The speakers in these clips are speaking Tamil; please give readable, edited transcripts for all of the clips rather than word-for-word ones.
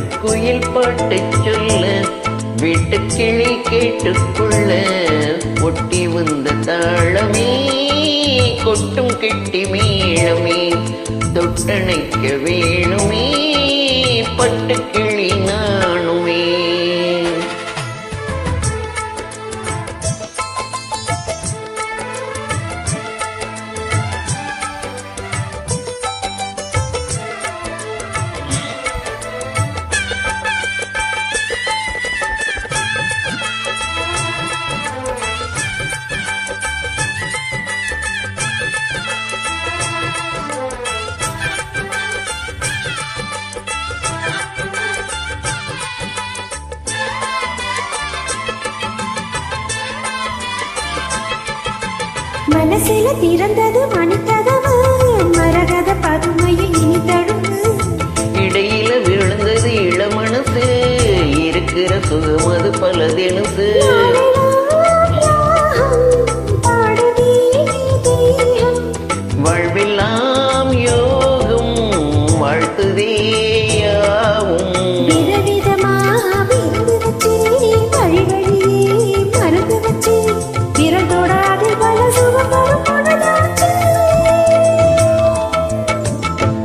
காட்டுக்குயில் பாட்டு சொல்ல வீட்டுக்கிளி கேட்டுக்கொள்ள ஒட்டி வந்த தாளமே கொட்டும் கெட்டி மேளமே தொட்டணைக்க வேணுமே பட்டுக்கிளி நானுமே. மனசில பிறந்தது மணிக்கதவு மரகத பதுமையில் இனி தழுவு இடையில விழுந்தது இளமனசு இருக்கிற சுகமது பலதெனுசு வாழ்வெல்லாம் யோகம் வாழ்த்துதேயாவும்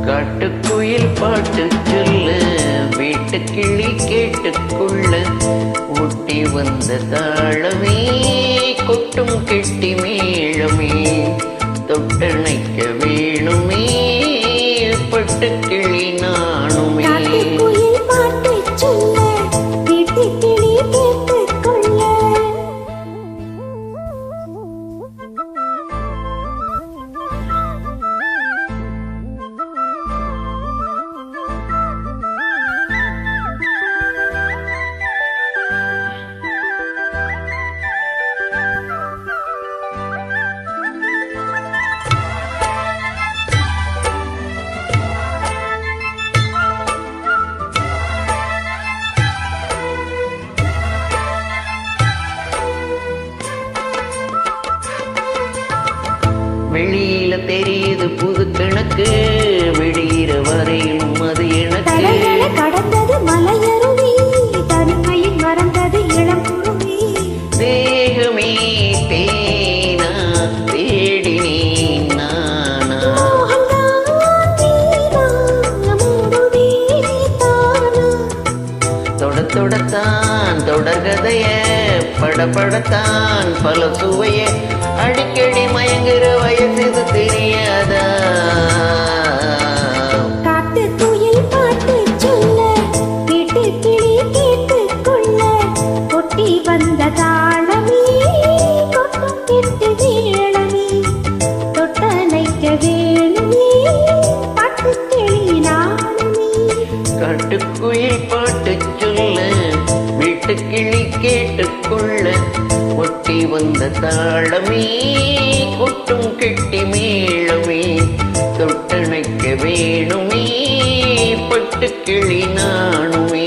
காட்டுக்குயில் பாட்டு சொல்ல வீட்டுக்கிளி கேட்டுக்கொள்ள ஒட்டி வந்த தாளமே கொட்டும் கெட்டி மேளமே தொட்டணைக்க வேணுமே பட்டுக்கிளி நானுமே. வெளியில தெரியுது புது கணக்கு வெளியிற வரையிலும் அது எனக்கு கடந்தது மலையருவி தனிமையில் மறந்தது இளம் குருவி தேகமே தேனா தேடினேன் நானா தொடத்தான் தொடர்கதைய படப்படத்தான் பல சுவைய அடிக்கடி மயங்குற வயசு தெரியாதா. காட்டுக்குயில் பாட்டு சொல்ல வீட்டுக்கிளி கேட்டுக்கொள்ள ஒட்டி வந்த தாளமே கொட்டும் கெட்டு மேளமே தொட்டணைக்க வேணுமே பட்டுக்கிளி நானுமே. காட்டுக்குயில் பாட்டு சொல்ல வீட்டுக்கிளி கேட்டுக்கொள்ள ஒட்டி வந்த தாளமே கொட்டும் கெட்டி மேளமே தொட்டணைக்க வேணுமே பட்டுக்கிளி நானுமே.